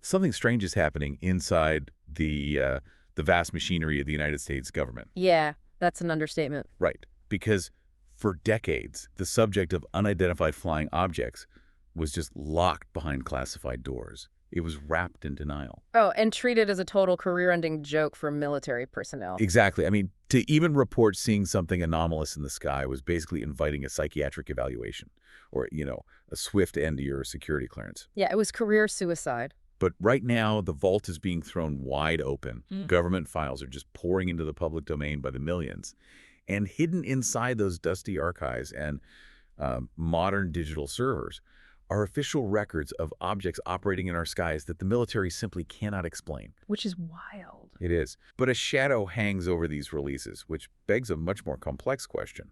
something strange is happening inside the vast machinery of the United States government. Yeah, that's an understatement. Right. Because for decades, the subject of unidentified flying objects was just locked behind classified doors. It was wrapped in denial. Oh, and treated as a total career-ending joke for military personnel. Exactly. I mean, to even report seeing something anomalous in the sky was basically inviting a psychiatric evaluation or, a swift end to your security clearance. Yeah, it was career suicide. But right now, the vault is being thrown wide open. Mm. Government files are just pouring into the public domain by the millions. And hidden inside those dusty archives and modern digital servers are official records of objects operating in our skies that the military simply cannot explain. Which is wild. It is. But a shadow hangs over these releases, which begs a much more complex question.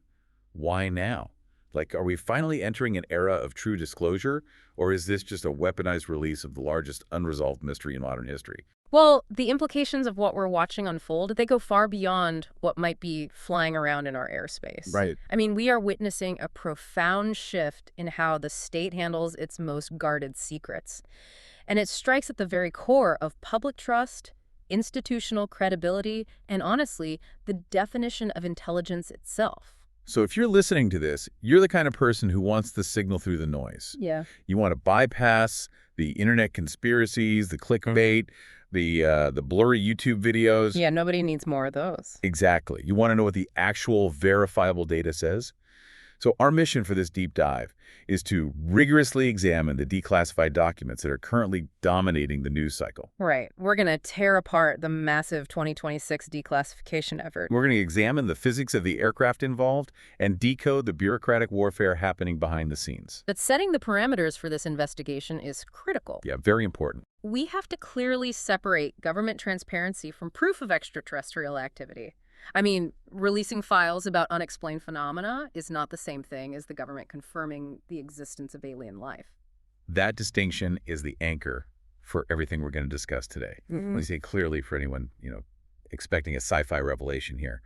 Why now? Like, are we finally entering an era of true disclosure, or is this just a weaponized release of the largest unresolved mystery in modern history? Well, the implications of what we're watching unfold, they go far beyond what might be flying around in our airspace. Right. I mean, we are witnessing a profound shift in how the state handles its most guarded secrets. And it strikes at the very core of public trust, institutional credibility, and honestly, the definition of intelligence itself. So if you're listening to this, you're the kind of person who wants the signal through the noise. Yeah. You want to bypass the internet conspiracies, the clickbait, the blurry YouTube videos. Yeah, nobody needs more of those. Exactly. You want to know what the actual verifiable data says? So our mission for this deep dive is to rigorously examine the declassified documents that are currently dominating the news cycle. Right. We're going to tear apart the massive 2026 declassification effort. We're going to examine the physics of the aircraft involved and decode the bureaucratic warfare happening behind the scenes. But setting the parameters for this investigation is critical. Yeah, very important. We have to clearly separate government transparency from proof of extraterrestrial activity. I mean, releasing files about unexplained phenomena is not the same thing as the government confirming the existence of alien life. That distinction is the anchor for everything we're going to discuss today. Let me say clearly for anyone, expecting a sci-fi revelation here.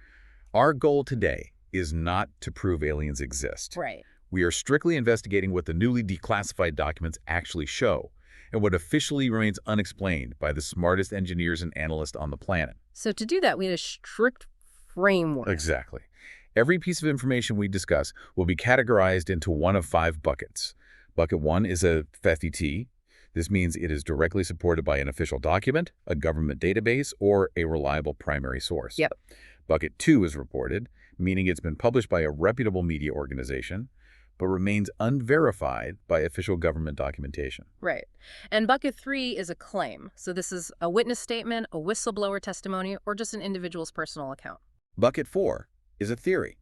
Our goal today is not to prove aliens exist. Right. We are strictly investigating what the newly declassified documents actually show and what officially remains unexplained by the smartest engineers and analysts on the planet. So to do that, we need a strict framework. Exactly. Every piece of information we discuss will be categorized into one of 5 buckets. Bucket 1 is a FET. This means it is directly supported by an official document, a government database, or a reliable primary source. Yep. Bucket 2 is reported, meaning it's been published by a reputable media organization, but remains unverified by official government documentation. Right. And bucket 3 is a claim. So this is a witness statement, a whistleblower testimony, or just an individual's personal account. Bucket 4 is a theory,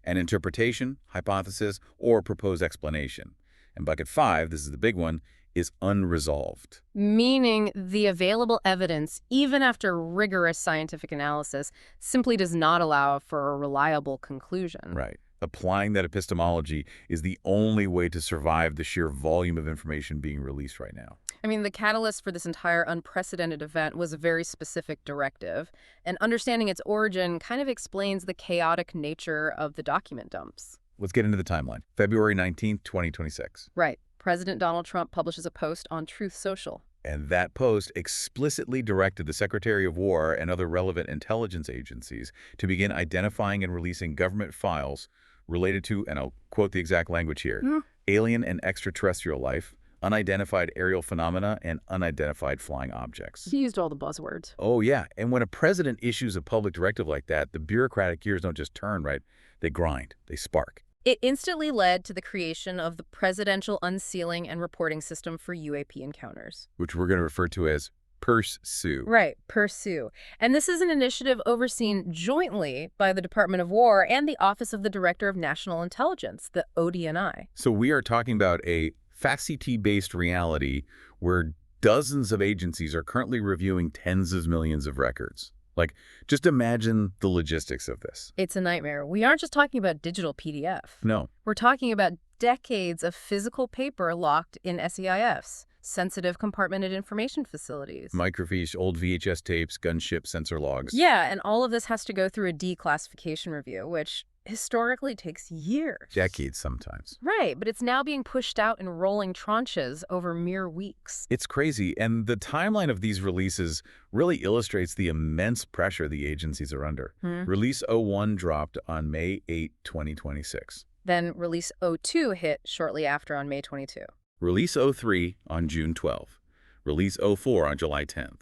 an interpretation, hypothesis, or proposed explanation. And bucket 5, this is the big one, is unresolved. Meaning the available evidence, even after rigorous scientific analysis, simply does not allow for a reliable conclusion. Right. Applying that epistemology is the only way to survive the sheer volume of information being released right now. I mean, the catalyst for this entire unprecedented event was a very specific directive, and understanding its origin kind of explains the chaotic nature of the document dumps. Let's get into the timeline. February 19th, 2026. Right. President Donald Trump publishes a post on Truth Social. And that post explicitly directed the Secretary of War and other relevant intelligence agencies to begin identifying and releasing government files related to, and I'll quote the exact language here, alien and extraterrestrial life, unidentified aerial phenomena, and unidentified flying objects. He used all the buzzwords. Oh, yeah. And when a president issues a public directive like that, the bureaucratic gears don't just turn, right? They grind. They spark. It instantly led to the creation of the Presidential Unsealing and Reporting System for UAP Encounters, which we're going to refer to as PERSU. Right, PERSU. And this is an initiative overseen jointly by the Department of War and the Office of the Director of National Intelligence, the ODNI. So we are talking about a FACT-based reality where dozens of agencies are currently reviewing tens of millions of records. Like, just imagine the logistics of this. It's a nightmare. We aren't just talking about digital PDF. No. We're talking about decades of physical paper locked in SEIFs. sensitive compartmented information facilities. Microfiche, old VHS tapes, gunship sensor logs. Yeah, and all of this has to go through a declassification review, which historically takes years. Decades sometimes. Right, but it's now being pushed out in rolling tranches over mere weeks. It's crazy, and the timeline of these releases really illustrates the immense pressure the agencies are under. Release 01 dropped on May 8, 2026. Then Release 02 hit shortly after on May 22. Release 03 on June 12. Release 04 on July 10th.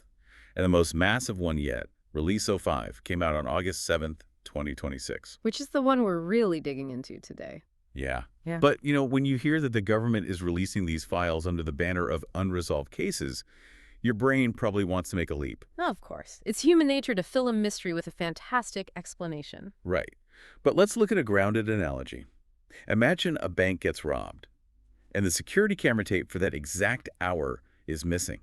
And the most massive one yet, Release 05, came out on August 7th, 2026. Which is the one we're really digging into today. Yeah. Yeah. But, when you hear that the government is releasing these files under the banner of unresolved cases, your brain probably wants to make a leap. Of course. It's human nature to fill a mystery with a fantastic explanation. Right. But let's look at a grounded analogy. Imagine a bank gets robbed, and the security camera tape for that exact hour is missing.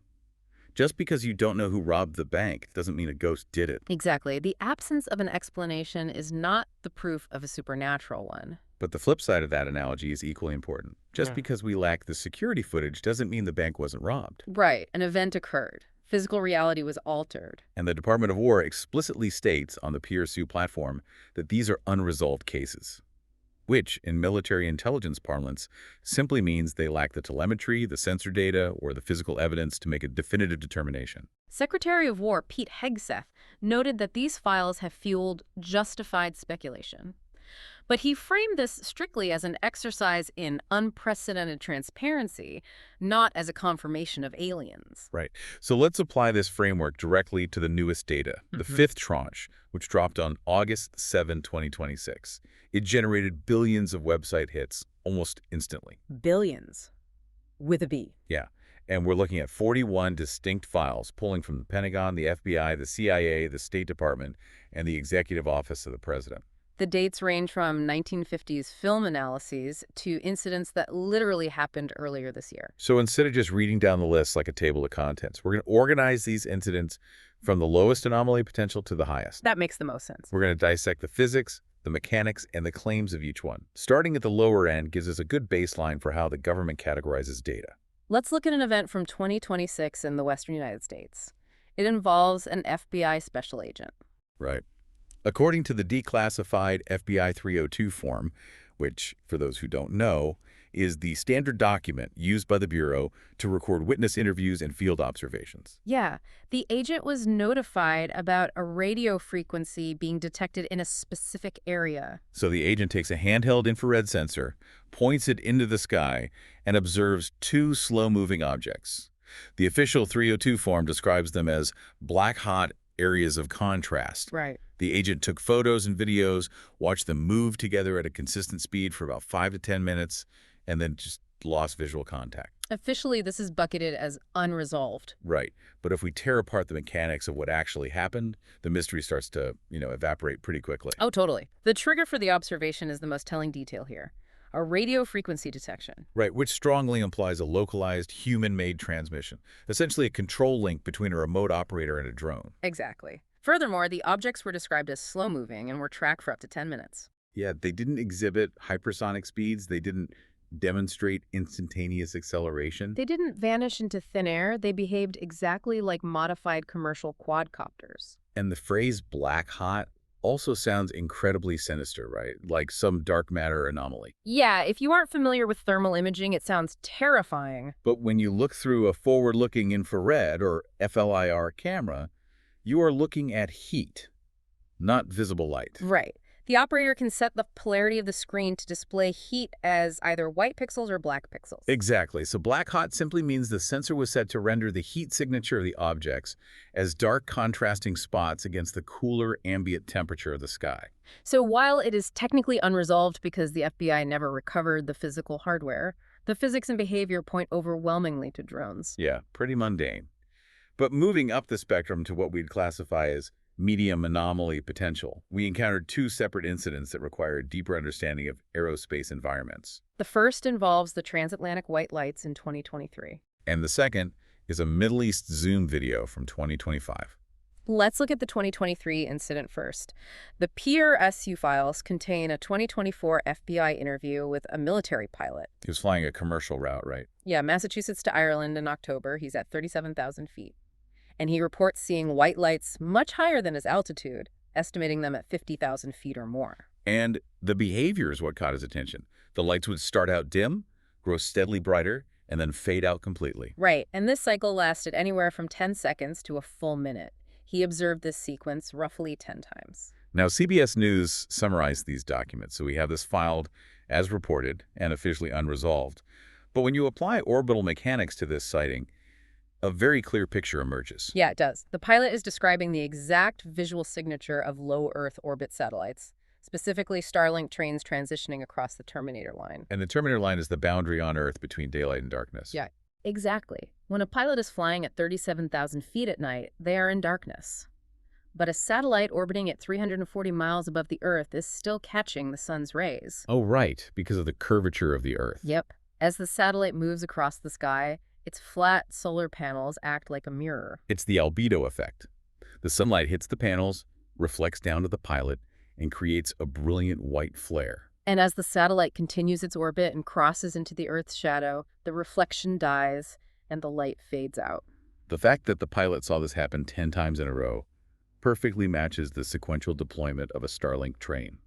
Just because you don't know who robbed the bank doesn't mean a ghost did it. Exactly. The absence of an explanation is not the proof of a supernatural one. But the flip side of that analogy is equally important. Just because we lack the security footage doesn't mean the bank wasn't robbed. Right. An event occurred. Physical reality was altered. And the Department of War explicitly states on the PRSU platform that these are unresolved cases, which, in military intelligence parlance, simply means they lack the telemetry, the sensor data, or the physical evidence to make a definitive determination. Secretary of War Pete Hegseth noted that these files have fueled justified speculation. But he framed this strictly as an exercise in unprecedented transparency, not as a confirmation of aliens. Right. So let's apply this framework directly to the newest data, the fifth tranche, which dropped on August 7, 2026. It generated billions of website hits almost instantly. Billions. With a B. Yeah. And we're looking at 41 distinct files pulling from the Pentagon, the FBI, the CIA, the State Department, and the Executive Office of the President. The dates range from 1950s film analyses to incidents that literally happened earlier this year. So instead of just reading down the list like a table of contents, we're going to organize these incidents from the lowest anomaly potential to the highest. That makes the most sense. We're going to dissect the physics, the mechanics, and the claims of each one. Starting at the lower end gives us a good baseline for how the government categorizes data. Let's look at an event from 2026 in the Western United States. It involves an FBI special agent. Right. According to the declassified FBI 302 form, which, for those who don't know, is the standard document used by the Bureau to record witness interviews and field observations. Yeah, the agent was notified about a radio frequency being detected in a specific area. So the agent takes a handheld infrared sensor, points it into the sky, and observes two slow-moving objects. The official 302 form describes them as black-hot areas of contrast. Right. The agent took photos and videos, watched them move together at a consistent speed for about 5 to 10 minutes, and then just lost visual contact. Officially, this is bucketed as unresolved. Right. But if we tear apart the mechanics of what actually happened, the mystery starts to, evaporate pretty quickly. Oh, totally. The trigger for the observation is the most telling detail here. A radio frequency detection. Right, which strongly implies a localized, human-made transmission, essentially a control link between a remote operator and a drone. Exactly. Furthermore, the objects were described as slow-moving and were tracked for up to 10 minutes. Yeah, they didn't exhibit hypersonic speeds. They didn't demonstrate instantaneous acceleration. They didn't vanish into thin air. They behaved exactly like modified commercial quadcopters. And the phrase black hot also sounds incredibly sinister, right? Like some dark matter anomaly. Yeah, if you aren't familiar with thermal imaging, it sounds terrifying. But when you look through a forward-looking infrared or FLIR camera, you are looking at heat, not visible light. Right. The operator can set the polarity of the screen to display heat as either white pixels or black pixels. Exactly. So black hot simply means the sensor was set to render the heat signature of the objects as dark contrasting spots against the cooler ambient temperature of the sky. So while it is technically unresolved because the FBI never recovered the physical hardware, the physics and behavior point overwhelmingly to drones. Yeah, pretty mundane. But moving up the spectrum to what we'd classify as medium anomaly potential, we encountered two separate incidents that require a deeper understanding of aerospace environments. The first involves the transatlantic white lights in 2023. And the second is a Middle East Zoom video from 2025. Let's look at the 2023 incident first. The PRSU files contain a 2024 FBI interview with a military pilot. He was flying a commercial route, right? Yeah, Massachusetts to Ireland in October. He's at 37,000 feet. And he reports seeing white lights much higher than his altitude, estimating them at 50,000 feet or more. And the behavior is what caught his attention. The lights would start out dim, grow steadily brighter, and then fade out completely. Right, and this cycle lasted anywhere from 10 seconds to a full minute. He observed this sequence roughly 10 times. Now, CBS News summarized these documents, so we have this filed as reported and officially unresolved. But when you apply orbital mechanics to this sighting, a very clear picture emerges. Yeah, it does. The pilot is describing the exact visual signature of low Earth orbit satellites, specifically Starlink trains transitioning across the Terminator line. And the Terminator line is the boundary on Earth between daylight and darkness. Yeah, exactly. When a pilot is flying at 37,000 feet at night, they are in darkness. But a satellite orbiting at 340 miles above the Earth is still catching the sun's rays. Oh, right, because of the curvature of the Earth. Yep. As the satellite moves across the sky, its flat solar panels act like a mirror. It's the albedo effect. The sunlight hits the panels, reflects down to the pilot, and creates a brilliant white flare. And as the satellite continues its orbit and crosses into the Earth's shadow, the reflection dies and the light fades out. The fact that the pilot saw this happen 10 times in a row perfectly matches the sequential deployment of a Starlink train,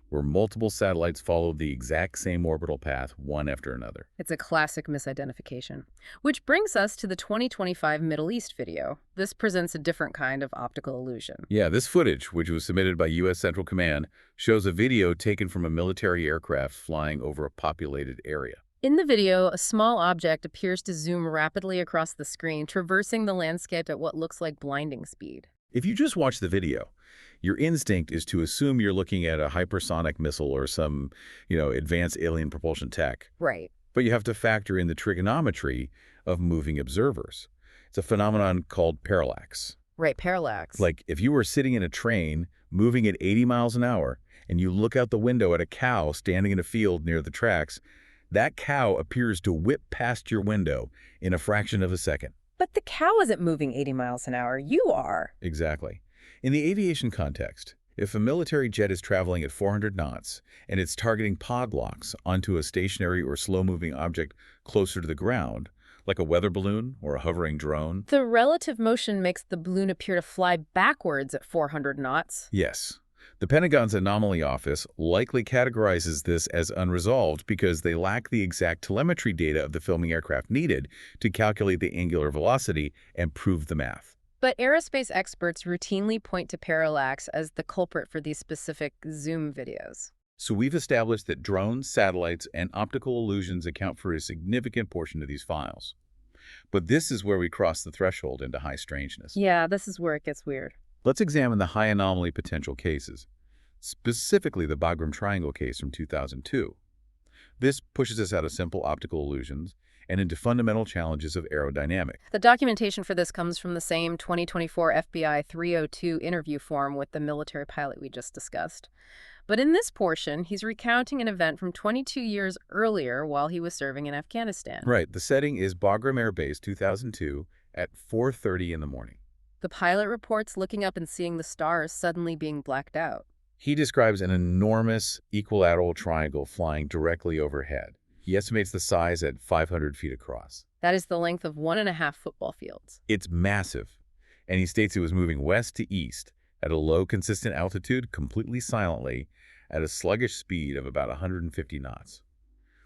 where multiple satellites follow the exact same orbital path, one after another. It's a classic misidentification. Which brings us to the 2025 Middle East video. This presents a different kind of optical illusion. Yeah, this footage, which was submitted by U.S. Central Command, shows a video taken from a military aircraft flying over a populated area. In the video, a small object appears to zoom rapidly across the screen, traversing the landscape at what looks like blinding speed. If you just watch the video, your instinct is to assume you're looking at a hypersonic missile or some, advanced alien propulsion tech. Right. But you have to factor in the trigonometry of moving observers. It's a phenomenon called parallax. Right, parallax. Like if you were sitting in a train moving at 80 miles an hour and you look out the window at a cow standing in a field near the tracks, that cow appears to whip past your window in a fraction of a second. But the cow isn't moving 80 miles an hour. You are. Exactly. In the aviation context, if a military jet is traveling at 400 knots and it's targeting pod locks onto a stationary or slow-moving object closer to the ground, like a weather balloon or a hovering drone. The relative motion makes the balloon appear to fly backwards at 400 knots. Yes. The Pentagon's Anomaly Office likely categorizes this as unresolved because they lack the exact telemetry data of the filming aircraft needed to calculate the angular velocity and prove the math. But aerospace experts routinely point to parallax as the culprit for these specific zoom videos. So we've established that drones, satellites, and optical illusions account for a significant portion of these files. But this is where we cross the threshold into high strangeness. Yeah, this is where it gets weird. Let's examine the high anomaly potential cases, specifically the Bagram Triangle case from 2002. This pushes us out of simple optical illusions and into fundamental challenges of aerodynamics. The documentation for this comes from the same 2024 FBI 302 interview form with the military pilot we just discussed. But in this portion, he's recounting an event from 22 years earlier while he was serving in Afghanistan. Right. The setting is Bagram Air Base 2002 at 4:30 in the morning. The pilot reports looking up and seeing the stars suddenly being blacked out. He describes an enormous equilateral triangle flying directly overhead. He estimates the size at 500 feet across. That is the length of 1.5 football fields. It's massive, and he states it was moving west to east at a low, consistent altitude, completely silently, at a sluggish speed of about 150 knots,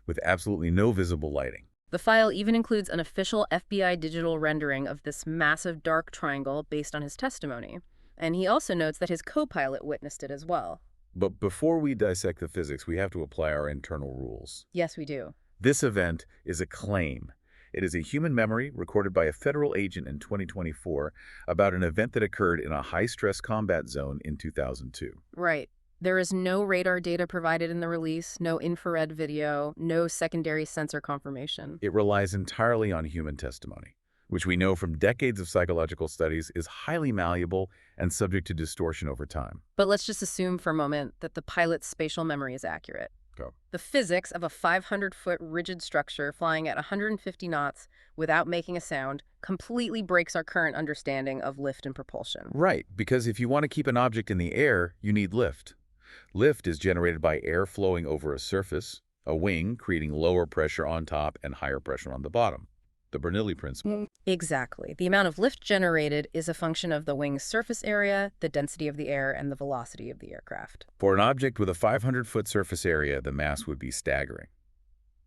with absolutely no visible lighting. The file even includes an official FBI digital rendering of this massive dark triangle based on his testimony. And he also notes that his co-pilot witnessed it as well. But before we dissect the physics, we have to apply our internal rules. Yes, we do. This event is a claim. It is a human memory recorded by a federal agent in 2024 about an event that occurred in a high-stress combat zone in 2002. Right. There is no radar data provided in the release, no infrared video, no secondary sensor confirmation. It relies entirely on human testimony, which we know from decades of psychological studies is highly malleable and subject to distortion over time. But let's just assume for a moment that the pilot's spatial memory is accurate. Okay. The physics of a 500-foot rigid structure flying at 150 knots without making a sound completely breaks our current understanding of lift and propulsion. Right, because if you want to keep an object in the air, you need lift. Lift is generated by air flowing over a surface, a wing, creating lower pressure on top and higher pressure on the bottom. The Bernoulli principle. Exactly. The amount of lift generated is a function of the wing's surface area, the density of the air, and the velocity of the aircraft. For an object with a 500-foot surface area, the mass would be staggering.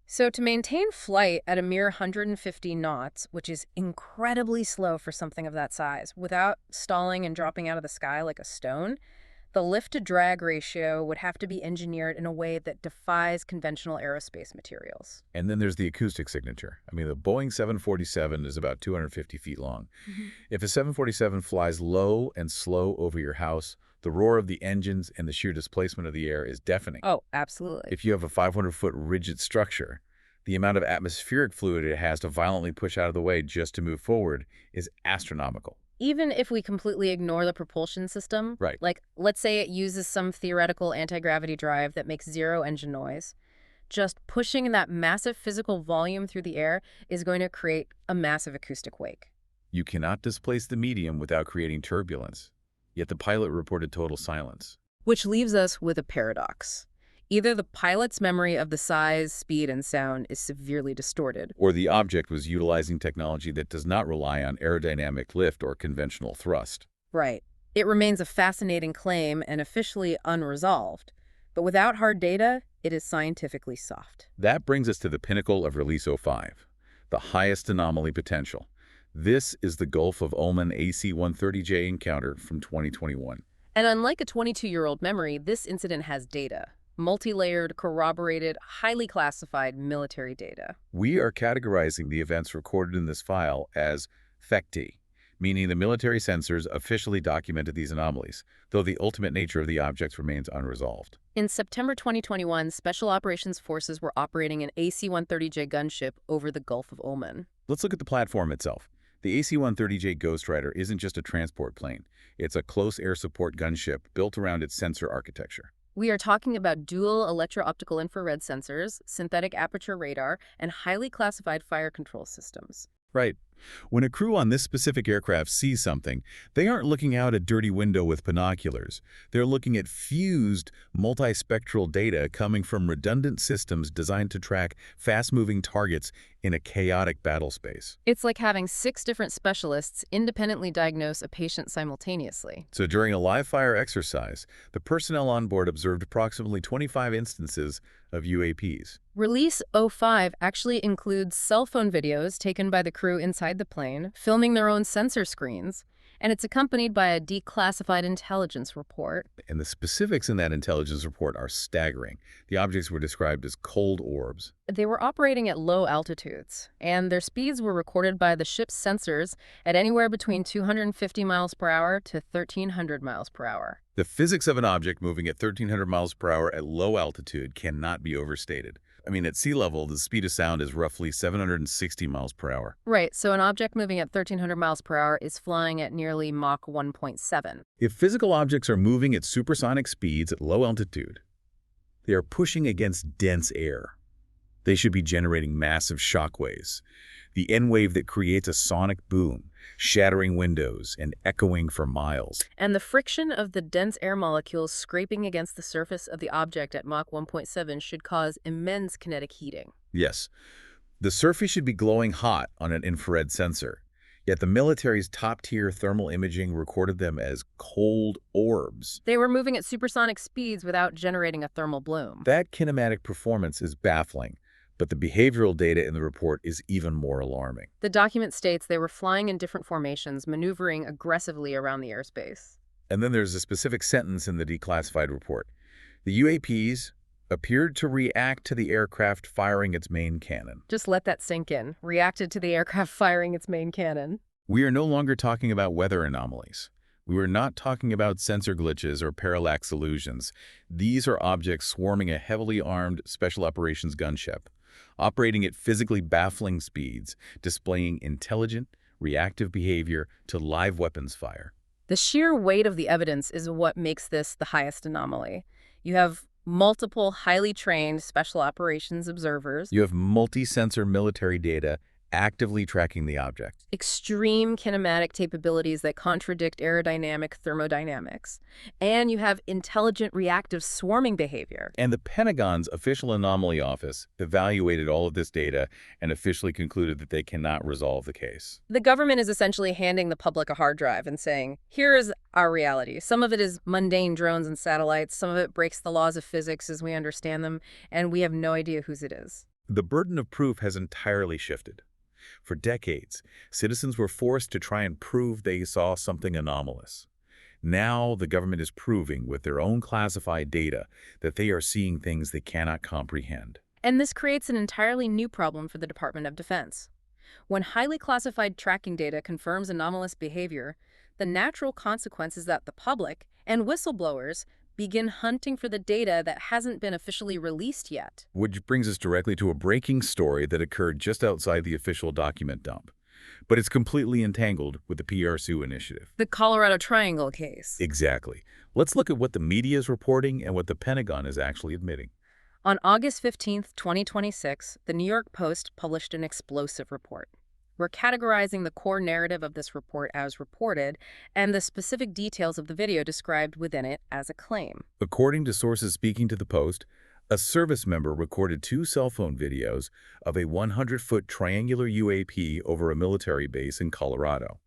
So to maintain flight at a mere 150 knots, which is incredibly slow for something of that size, without stalling and dropping out of the sky like a stone, the lift-to-drag ratio would have to be engineered in a way that defies conventional aerospace materials. And then there's the acoustic signature. I mean, the Boeing 747 is about 250 feet long. If a 747 flies low and slow over your house, the roar of the engines and the sheer displacement of the air is deafening. Oh, absolutely. If you have a 500-foot rigid structure, the amount of atmospheric fluid it has to violently push out of the way just to move forward is astronomical. Even if we completely ignore the propulsion system, Right. like let's say it uses some theoretical anti-gravity drive that makes zero engine noise, just pushing that massive physical volume through the air is going to create a massive acoustic wake. You cannot displace the medium without creating turbulence. Yet the pilot reported total silence. Which leaves us with a paradox. Either the pilot's memory of the size, speed, and sound is severely distorted, Or the object was utilizing technology that does not rely on aerodynamic lift or conventional thrust. right. It remains a fascinating claim and officially unresolved, but without hard data, it is scientifically soft. That brings us to the pinnacle of Release 05, the highest anomaly potential. This is the Gulf of Oman AC-130J encounter from 2021. And unlike a 22-year-old memory, this incident has data. Multi-layered, corroborated, highly classified military data. We are categorizing the events recorded in this file as FECTI, meaning the military censors officially documented these anomalies, though the ultimate nature of the objects remains unresolved. In September 2021, Special Operations Forces were operating an AC-130J gunship over the Gulf of Oman. Let's look at the platform itself. The AC-130J Ghost Rider isn't just a transport plane. It's a close air support gunship built around its sensor architecture. We are talking about dual electro-optical infrared sensors, synthetic aperture radar, and highly classified fire control systems. Right. When a crew on this specific aircraft sees something, they aren't looking out a dirty window with binoculars. They're looking at fused, multispectral data coming from redundant systems designed to track fast-moving targets in a chaotic battle space. It's like having 6 different specialists independently diagnose a patient simultaneously. So during a live-fire exercise, the personnel on board observed approximately 25 instances of UAPs. Release 05 actually includes cell phone videos taken by the crew inside the plane, filming their own sensor screens, and it's accompanied by a declassified intelligence report. And the specifics in that intelligence report are staggering. The objects were described as cold orbs. They were operating at low altitudes, and their speeds were recorded by the ship's sensors at anywhere between 250 miles per hour to 1,300 miles per hour. The physics of an object moving at 1,300 miles per hour at low altitude cannot be overstated. I mean, at sea level, the speed of sound is roughly 760 miles per hour. Right, so an object moving at 1,300 miles per hour is flying at nearly Mach 1.7. If physical objects are moving at supersonic speeds at low altitude, they are pushing against dense air. They should be generating massive shock waves. The N wave that creates a sonic boom, shattering windows and echoing for miles. And the friction of the dense air molecules scraping against the surface of the object at Mach 1.7 should cause immense kinetic heating. Yes, the surface should be glowing hot on an infrared sensor, yet the military's top-tier thermal imaging recorded them as cold orbs. They were moving at supersonic speeds without generating a thermal bloom. That kinematic performance is baffling, but the behavioral data in the report is even more alarming. The document states they were flying in different formations, maneuvering aggressively around the airspace. And then there's a specific sentence in the declassified report. The UAPs appeared to react to the aircraft firing its main cannon. Just let that sink in. Reacted to the aircraft firing its main cannon. We are no longer talking about weather anomalies. We were not talking about sensor glitches or parallax illusions. These are objects swarming a heavily armed special operations gunship, operating at physically baffling speeds, displaying intelligent, reactive behavior to live weapons fire. The sheer weight of the evidence is what makes this the highest anomaly. You have multiple highly trained special operations observers, You have multi-sensor military data actively tracking the object. extreme kinematic capabilities that contradict aerodynamic thermodynamics, and you have intelligent reactive swarming behavior. And the Pentagon's Official Anomaly Office evaluated all of this data and officially concluded that they cannot resolve the case. The government is essentially handing the public a hard drive and saying, here is our reality. Some of it is mundane drones and satellites, some of it breaks the laws of physics as we understand them, and we have no idea whose it is. The burden of proof has entirely shifted. For decades, citizens were forced to try and prove they saw something anomalous. Now, the government is proving with their own classified data that they are seeing things they cannot comprehend. And this creates an entirely new problem for the Department of Defense. When highly classified tracking data confirms anomalous behavior, the natural consequence is that the public and whistleblowers begin hunting for the data that hasn't been officially released yet. Which brings us directly to a breaking story that occurred just outside the official document dump. But it's completely entangled with the PRSU initiative. The Colorado Triangle case. Exactly. Let's look at what the media is reporting and what the Pentagon is actually admitting. On August 15, 2026, the New York Post published an explosive report. We're categorizing the core narrative of this report as reported and the specific details of the video described within it as a claim. According to sources speaking to the Post, a service member recorded 2 cell phone videos of a 100-foot triangular UAP over a military base in Colorado.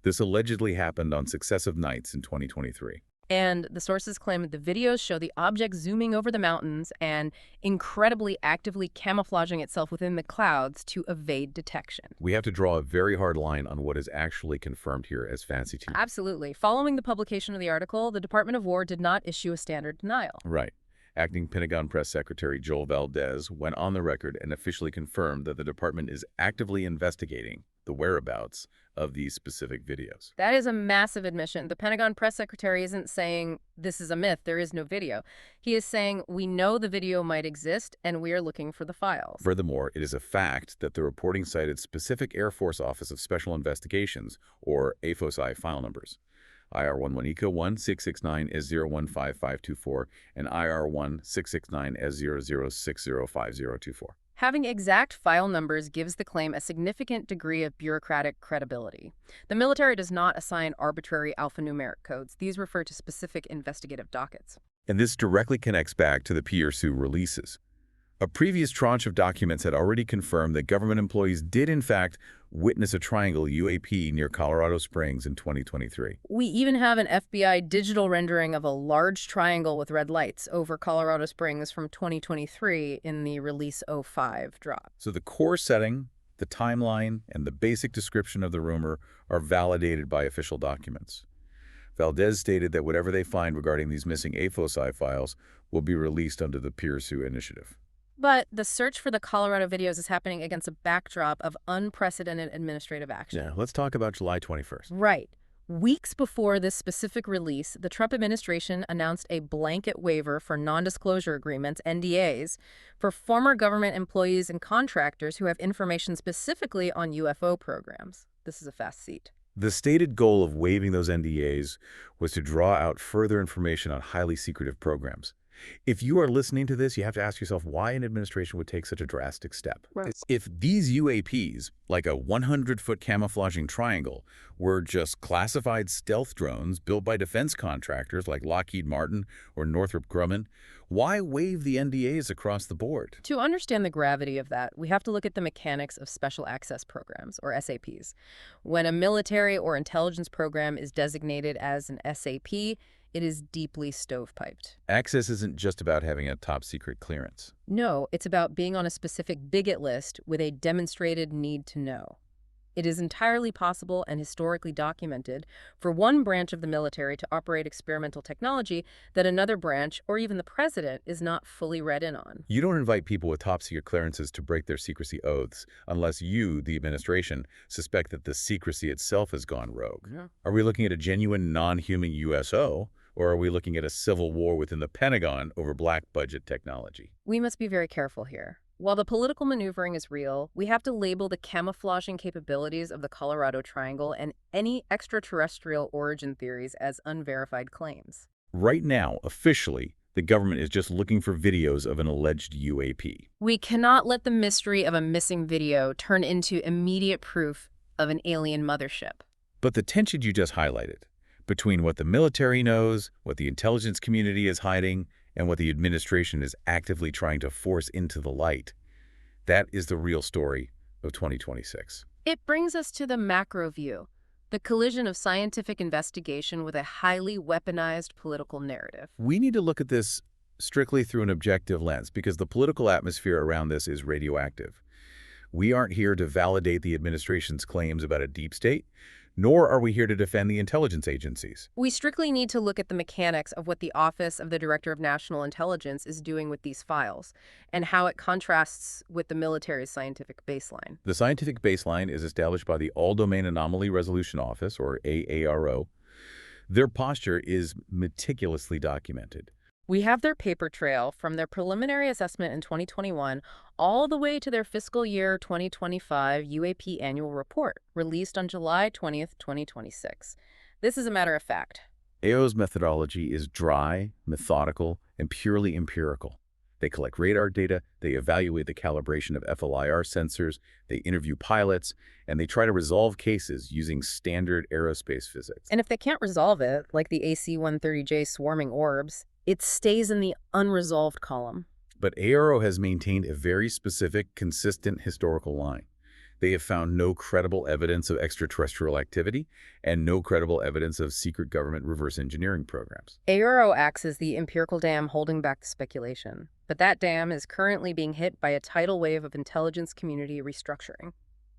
This allegedly happened on successive nights in 2023. And the sources claim that the videos show the object zooming over the mountains and incredibly actively camouflaging itself within the clouds to evade detection. We have to draw a very hard line on what is actually confirmed here as fancy TV. Absolutely. Following the publication of the article, the Department of War did not issue a standard denial. Right. Acting Pentagon Press Secretary Joel Valdez went on the record and officially confirmed that the department is actively investigating the whereabouts of these specific videos. That is a massive admission. The Pentagon press secretary isn't saying this is a myth, there is no video. He is saying we know the video might exist and we are looking for the files. Furthermore, it is a fact that the reporting cited specific Air Force Office of Special Investigations, or AFOSI, file numbers. IR11ECA 1669S015524 and IR1669S00605024. Having exact file numbers gives the claim a significant degree of bureaucratic credibility. The military does not assign arbitrary alphanumeric codes. These refer to specific investigative dockets. And this directly connects back to the PRSU releases. A previous tranche of documents had already confirmed that government employees did, in fact, witness a triangle UAP near Colorado Springs in 2023. We even have an FBI digital rendering of a large triangle with red lights over Colorado Springs from 2023 in the Release 05 drop. So the core setting, the timeline, and the basic description of the rumor are validated by official documents. Valdez stated that whatever they find regarding these missing AFOSI files will be released under the PRSU initiative. But the search for the Colorado videos is happening against a backdrop of unprecedented administrative action. Yeah, let's talk about July 21st. Right. Weeks before this specific release, the Trump administration announced a blanket waiver for non-disclosure agreements, NDAs, for former government employees and contractors who have information specifically on UFO programs. This is a fast seat. The stated goal of waiving those NDAs was to draw out further information on highly secretive programs. If you are listening to this, you have to ask yourself why an administration would take such a drastic step. Right. If these UAPs, like a 100-foot camouflaging triangle, were just classified stealth drones built by defense contractors like Lockheed Martin or Northrop Grumman, why waive the NDAs across the board? To understand the gravity of that, we have to look at the mechanics of special access programs, or SAPs. When a military or intelligence program is designated as an SAP, it is deeply stovepiped. Access isn't just about having a top-secret clearance. No, it's about being on a specific bigot list with a demonstrated need to know. It is entirely possible and historically documented for one branch of the military to operate experimental technology that another branch, or even the president, is not fully read in on. You don't invite people with top-secret clearances to break their secrecy oaths unless you, the administration, suspect that the secrecy itself has gone rogue. Yeah. Are we looking at a genuine non-human USO, or are we looking at a civil war within the Pentagon over black budget technology? We must be very careful here. While the political maneuvering is real, we have to label the camouflaging capabilities of the Colorado Triangle and any extraterrestrial origin theories as unverified claims. Right now, officially, The government is just looking for videos of an alleged UAP. We cannot let the mystery of a missing video turn into immediate proof of an alien mothership. But the tension you just highlighted, between what the military knows, what the intelligence community is hiding, and what the administration is actively trying to force into the light, that is the real story of 2026. It brings us to the macro view, the collision of scientific investigation with a highly weaponized political narrative. We need to look at this strictly through an objective lens because the political atmosphere around this is radioactive. We aren't here to validate the administration's claims about a deep state, nor are we here to defend the intelligence agencies. We strictly need to look at the mechanics of what the Office of the Director of National Intelligence is doing with these files and how it contrasts with the military's scientific baseline. The scientific baseline is established by the All-Domain Anomaly Resolution Office, or AARO. Their posture is meticulously documented. We have their paper trail from their preliminary assessment in 2021 all the way to their fiscal year 2025 UAP annual report, released on July 20th, 2026. This is a matter of fact. AO's methodology is dry, methodical, and purely empirical. They collect radar data, they evaluate the calibration of FLIR sensors, they interview pilots, and they try to resolve cases using standard aerospace physics. And if they can't resolve it, like the AC-130J swarming orbs, it stays in the unresolved column. But ARO has maintained a very specific, consistent historical line. They have found no credible evidence of extraterrestrial activity and no credible evidence of secret government reverse engineering programs. ARO acts as the empirical dam holding back the speculation. But that dam is currently being hit by a tidal wave of intelligence community restructuring.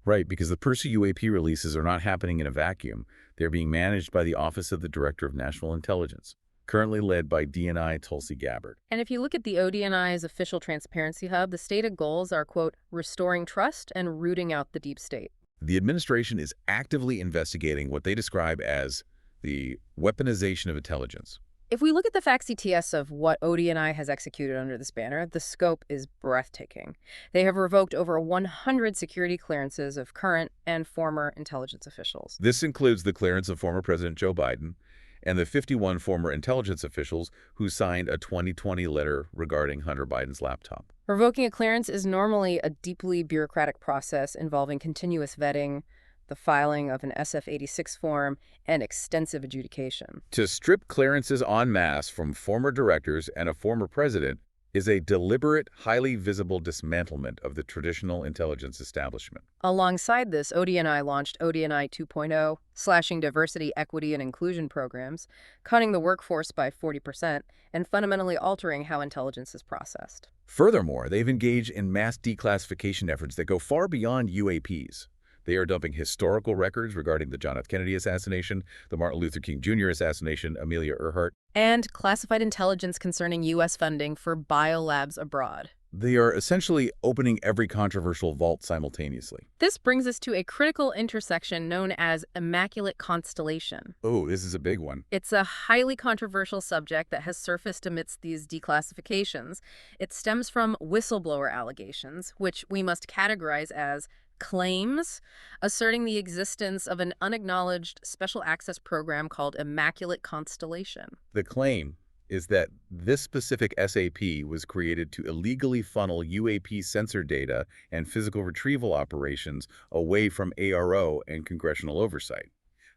Right, because the PERSA UAP releases are not happening in a vacuum. They're being managed by the Office of the Director of National Intelligence, currently led by DNI Tulsi Gabbard. And if you look at the ODNI's official transparency hub, the stated goals are, quote, restoring trust and rooting out the deep state. The administration is actively investigating what they describe as the weaponization of intelligence. If we look at the facts ETS of what ODNI has executed under this banner, the scope is breathtaking. They have revoked over 100 security clearances of current and former intelligence officials. This includes the clearance of former President Joe Biden and the 51 former intelligence officials who signed a 2020 letter regarding Hunter Biden's laptop. Revoking a clearance is normally a deeply bureaucratic process involving continuous vetting, the filing of an SF-86 form, and extensive adjudication. To strip clearances en masse from former directors and a former president is a deliberate, highly visible dismantlement of the traditional intelligence establishment. Alongside this, ODNI launched ODNI 2.0, slashing diversity, equity, and inclusion programs, cutting the workforce by 40%, and fundamentally altering how intelligence is processed. Furthermore, they've engaged in mass declassification efforts that go far beyond UAPs. They are dumping historical records regarding the John F. Kennedy assassination, the Martin Luther King Jr. assassination, Amelia Earhart, and classified intelligence concerning U.S. funding for biolabs abroad. They are essentially opening every controversial vault simultaneously. This brings us to a critical intersection known as immaculate constellation. Oh, this is a big one. It's a highly controversial subject that has surfaced amidst these declassifications. It stems from whistleblower allegations, which we must categorize as claims asserting the existence of an unacknowledged special access program called Immaculate Constellation. The claim is that this specific SAP was created to illegally funnel UAP sensor data and physical retrieval operations away from ARO and congressional oversight,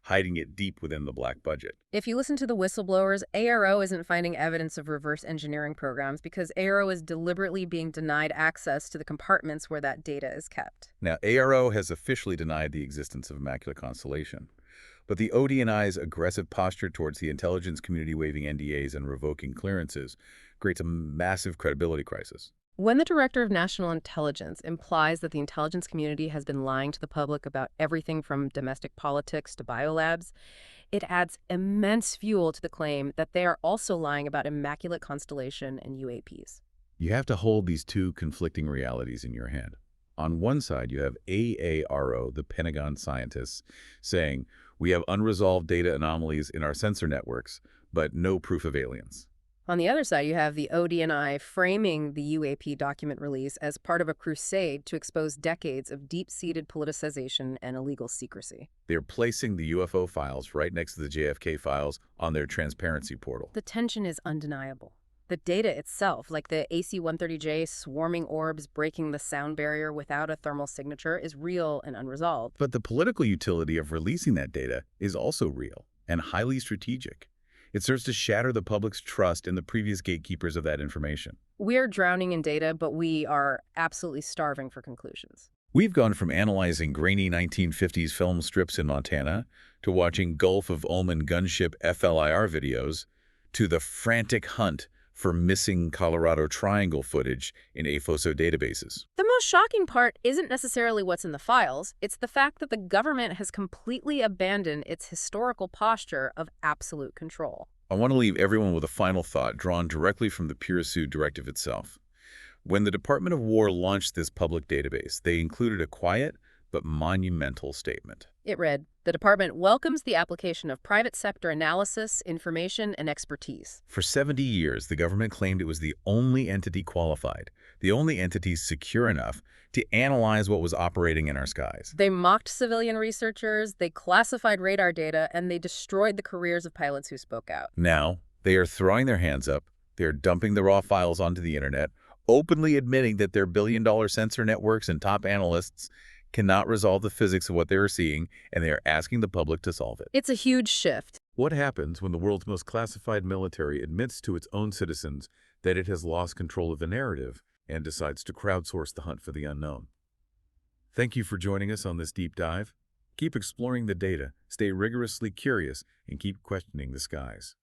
hiding it deep within the black budget. If you listen to the whistleblowers, ARO isn't finding evidence of reverse engineering programs because ARO is deliberately being denied access to the compartments where that data is kept. Now, ARO has officially denied the existence of Immaculate Constellation, but the ODNI's aggressive posture towards the intelligence community waiving NDAs and revoking clearances creates a massive credibility crisis. When the Director of National Intelligence implies that the intelligence community has been lying to the public about everything from domestic politics to biolabs, it adds immense fuel to the claim that they are also lying about Immaculate Constellation and UAPs. You have to hold these two conflicting realities in your hand. On one side, you have AARO, the Pentagon scientists, saying, we have unresolved data anomalies in our sensor networks, but no proof of aliens. On the other side, you have the ODNI framing the UAP document release as part of a crusade to expose decades of deep-seated politicization and illegal secrecy. They're placing the UFO files right next to the JFK files on their transparency portal. The tension is undeniable. The data itself, like the AC-130J swarming orbs breaking the sound barrier without a thermal signature, is real and unresolved. But the political utility of releasing that data is also real and highly strategic. It serves to shatter the public's trust in the previous gatekeepers of that information. We're drowning in data, but we are absolutely starving for conclusions. We've gone from analyzing grainy 1950s film strips in Montana to watching Gulf of Oman gunship FLIR videos to the frantic hunt for missing Colorado Triangle footage in AFOSO databases. The most shocking part isn't necessarily what's in the files. It's the fact that the government has completely abandoned its historical posture of absolute control. I want to leave everyone with a final thought drawn directly from the Pursuit Directive itself. When the Department of War launched this public database, they included a quiet but monumental statement. It read, "The department welcomes the application of private sector analysis, information, and expertise." For 70 years, the government claimed it was the only entity qualified, the only entity secure enough to analyze what was operating in our skies. They mocked civilian researchers, they classified radar data, and they destroyed the careers of pilots who spoke out. Now, they are throwing their hands up, they are dumping the raw files onto the internet, openly admitting that their billion-dollar sensor networks and top analysts cannot resolve the physics of what they are seeing, and they are asking the public to solve it. It's a huge shift. What happens when the world's most classified military admits to its own citizens that it has lost control of the narrative and decides to crowdsource the hunt for the unknown? Thank you for joining us on this deep dive. Keep exploring the data, stay rigorously curious, and keep questioning the skies.